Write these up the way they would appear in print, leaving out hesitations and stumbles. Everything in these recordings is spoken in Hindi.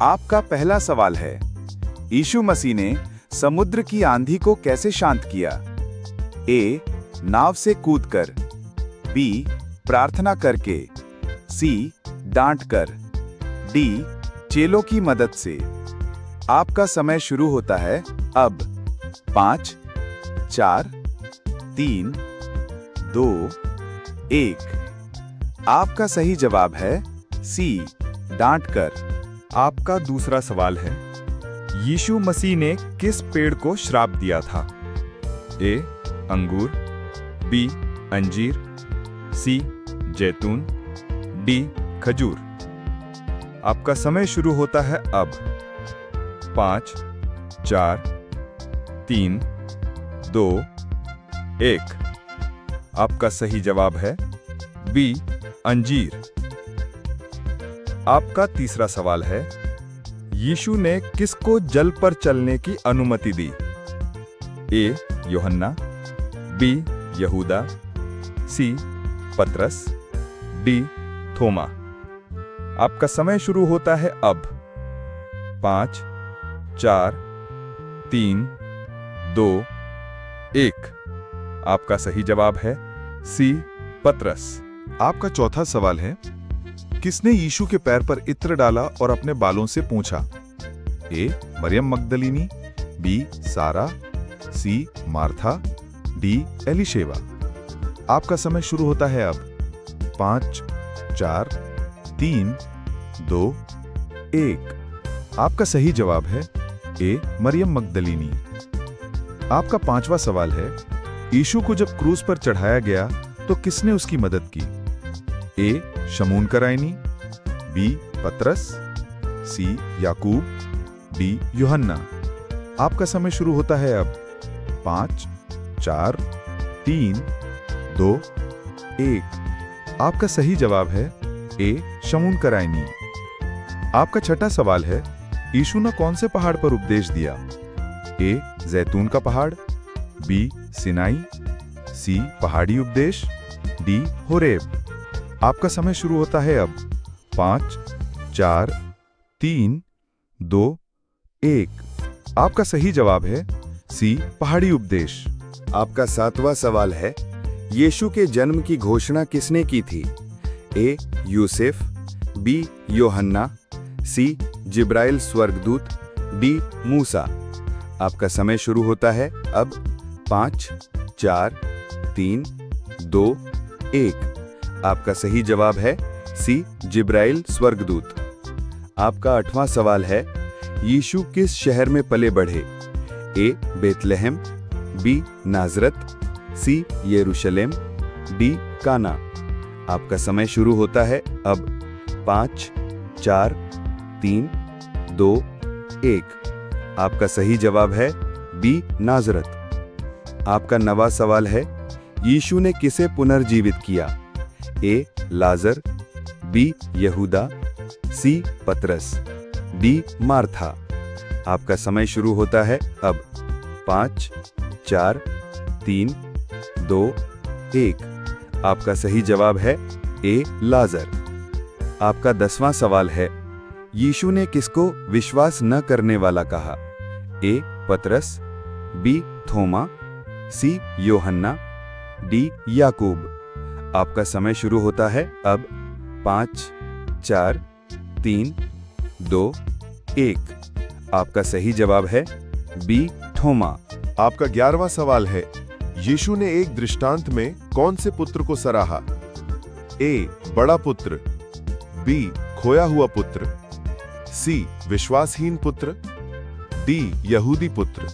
आपका पहला सवाल है, यीशु मसीह ने समुद्र की आंधी को कैसे शांत किया? ए. नाव से कूदकर, बी. प्रार्थना करके, सी. डांटकर, डी. चेलों की मदद से। आपका समय शुरू होता है अब। 5, 4, 3, 2, 1। आपका सही जवाब है सी. डांटकर। आपका दूसरा सवाल है, यीशु मसीह ने किस पेड़ को श्राप दिया था? ए. अंगूर, बी. अंजीर, सी. जैतून, डी. खजूर। आपका समय शुरू होता है अब। 5, 4, 3, 2, 1। आपका सही जवाब है बी. अंजीर। आपका तीसरा सवाल है, यीशु ने किसको जल पर चलने की अनुमति दी? ए. यूहन्ना, बी. यहूदा, सी. पतरस, डी. थोमा। आपका समय शुरू होता है अब। 5, 4, 3, 2, 1। आपका सही जवाब है सी. पतरस। आपका चौथा सवाल है, किसने यीशु के पैर पर इत्र डाला और अपने बालों से पूंछा? ए. मरियम मगदलीनी, बी. सारा, सी. Martha, D. एलिशेवा। आपका समय शुरू होता है अब। 5, 4, 3, 2, 1। आपका सही जवाब है ए. मरियम मगदलीनी। आपका पांचवा सवाल है, यीशु को जब क्रूस पर चढ़ाया गया तो किसने उसकी मदद की? ए. शमून कराइनी, बी. पतरस, सी. याकूब, डी. यूहन्ना। आपका समय शुरू होता है अब। 5, 4, 3, 2, 1। आपका सही जवाब है ए. शमून कराइनी। आपका छठा सवाल है, यीशु ने कौन से पहाड़ पर उपदेश दिया? ए. जैतून का पहाड़, बी. सिनाई, सी. पहाड़ी उपदेश, डी. होरेब। आपका समय शुरू होता है अब। 5, 4, 3, 2, 1। आपका सही जवाब है सी. पहाड़ी उपदेश। आपका सातवां सवाल है, यीशु के जन्म की घोषणा किसने की थी? ए. यूसुफ, बी. यूहन्ना, सी. जिब्राइल स्वर्गदूत, डी. मूसा। आपका समय शुरू होता है अब। 5, 4, 3, 2, 1। आपका सही जवाब है सी. जिब्राइल स्वर्गदूत। आपका 8वां सवाल है, यीशु किस शहर में पले बढ़े? ए. बेतलहम, बी. नाजरत, सी. यरूशलेम, डी. काना। आपका समय शुरू होता है अब। 5, 4, 3, 2, 1। आपका सही जवाब है बी. नाजरत। आपका 9वां सवाल है, यीशु ने किसे पुनर्जीवित किया? ए. लाजर, बी. यहूदा, सी. पतरस, डी. मार्था। आपका समय शुरू होता है अब। 5, 4, 3, 2, 1। आपका सही जवाब है ए. लाजर। आपका 10वां सवाल है, यीशु ने किसको विश्वास न करने वाला कहा? ए. पतरस, बी. थोमा, सी. यूहन्ना, डी. याकूब। आपका समय शुरू होता है अब। 5, 4, 3, 2, 1। आपका सही जवाब है बी. थोमा। आपका 11वां सवाल है, यीशु ने एक दृष्टांत में कौन से पुत्र को सराहा? ए. बड़ा पुत्र, बी. खोया हुआ पुत्र, सी. विश्वासहीन पुत्र, डी. यहूदी पुत्र।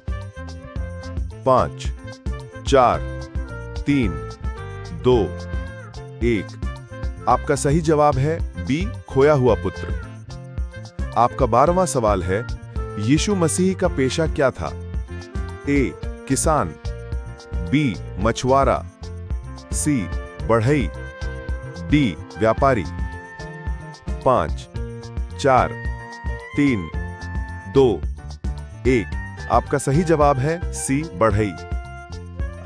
5, 4, 3, 2, 1। आपका सही जवाब है बी. खोया हुआ पुत्र। आपका 12वां सवाल है, यीशु मसीह का पेशा क्या था? ए. किसान, बी. मछुआरा, सी. बढ़ई, डी. व्यापारी। 5, 4, 3, 2, 1। आपका सही जवाब है सी. बढ़ई।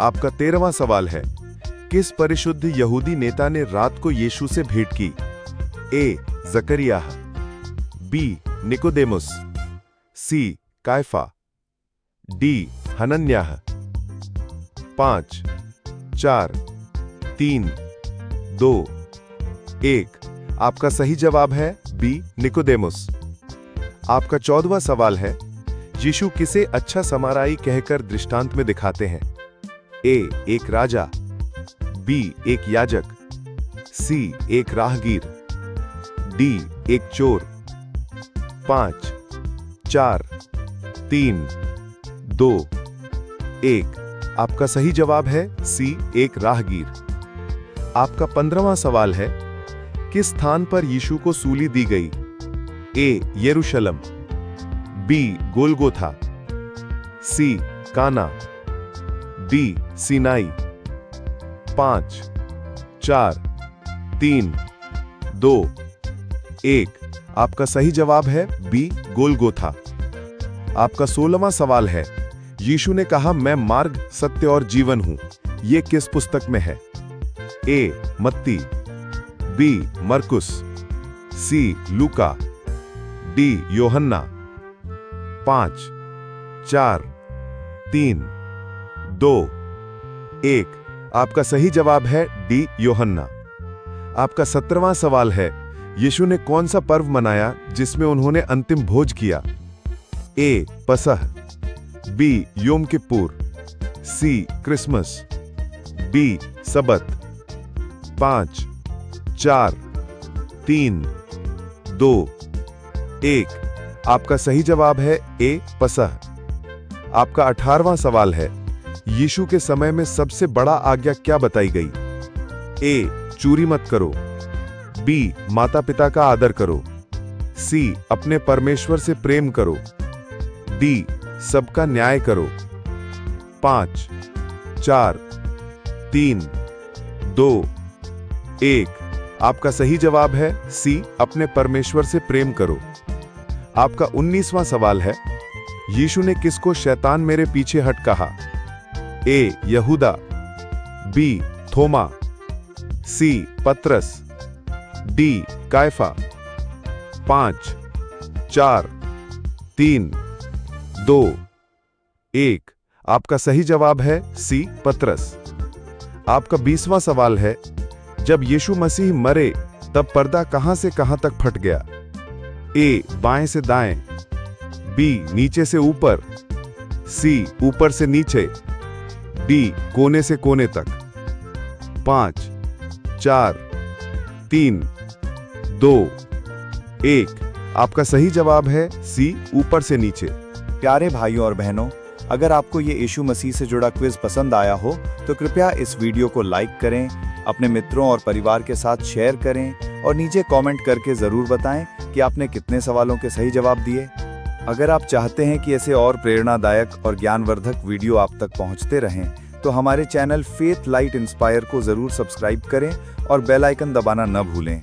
आपका 13वां सवाल है, किस परिशुद्ध यहूदी नेता ने रात को यीशु से भेंट की? ए. जकरिया, बी. निकोदेमुस, सी कायफा, डी हनन्याह। 5, 4, 3, 2, 1। आपका सही जवाब है बी निकोदेमुस। आपका 14वां सवाल है, यीशु किसे अच्छा समाराई कहकर दृष्टांत में दिखाते हैं? ए एक राजा, बी एक याजक, सी एक राहगीर, डी एक चोर। 5, 4, 3, 2, 1। आपका सही जवाब है सी एक राहगीर। आपका 15वां सवाल है, किस स्थान पर यीशु को सूली दी गई? ए यरूशलेम, बी गोलगोथा, सी काना, डी सीनाई। 5, 4, 3, 2, 1। आपका सही जवाब है बी गोलगोथा। आपका 16वां सवाल है, यीशु ने कहा मैं मार्ग, सत्य और जीवन हूं। यह किस पुस्तक में है? ए मत्ती, बी मरकुस, सी लूका, डी योहन्ना। 5, 4, 3, 2, 1। आपका सही जवाब है डी योहन्ना। आपका 17वां सवाल है, यीशु ने कौन सा पर्व मनाया जिसमें उन्होंने अंतिम भोज किया? ए पसह, बी योम किप्पुर, सी क्रिसमस, डी सबत। 5, 4, 3, 2, 1। आपका सही जवाब है ए पसह। आपका 18वां सवाल है, यीशु के समय में सबसे बड़ा आज्ञा क्या बताई गई? ए चोरी मत करो, बी माता पिता का आदर करो, सी अपने परमेश्वर से प्रेम करो, डी सबका न्याय करो। 5, 4, 3, 2, 1। आपका सही जवाब है सी अपने परमेश्वर से प्रेम करो। आपका 19वां सवाल है, यीशु ने किसको शैतान मेरे पीछे हट कहा? ए यहूदा, बी थोमा, सी पतरस, डी कायफा। 5, 4, 3, 2, 1। आपका सही जवाब है सी पतरस। आपका 20वां सवाल है, जब यीशु मसीह मरे तब पर्दा कहां से कहां तक फट गया? ए बाएं से दाएं, बी नीचे से ऊपर, सी ऊपर से नीचे, डी कोने से कोने तक। 5, 4, 3, 2, 1। आपका सही जवाब है सी ऊपर से नीचे। प्यारे भाइयों और बहनों, अगर आपको ये यीशु मसीह से जुड़ा क्विज पसंद आया हो तो कृपया इस वीडियो को लाइक करें, अपने मित्रों और परिवार के साथ शेयर करें और नीचे कमेंट करके ज़रूर बताएं कि आपने कितने सवालों के सही जवाब दिए। अगर आप चाहते हैं कि ऐसे और प्रेरणादायक और ज्ञानवर्धक वीडियो आप तक पहुंचते रहें तो हमारे चैनल फेथ लाइट इंस्पायर को ज़रूर सब्सक्राइब करें और बेल आइकन दबाना न भूलें।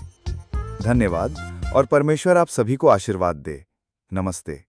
धन्यवाद और परमेश्वर आप सभी को आशीर्वाद दे। नमस्ते।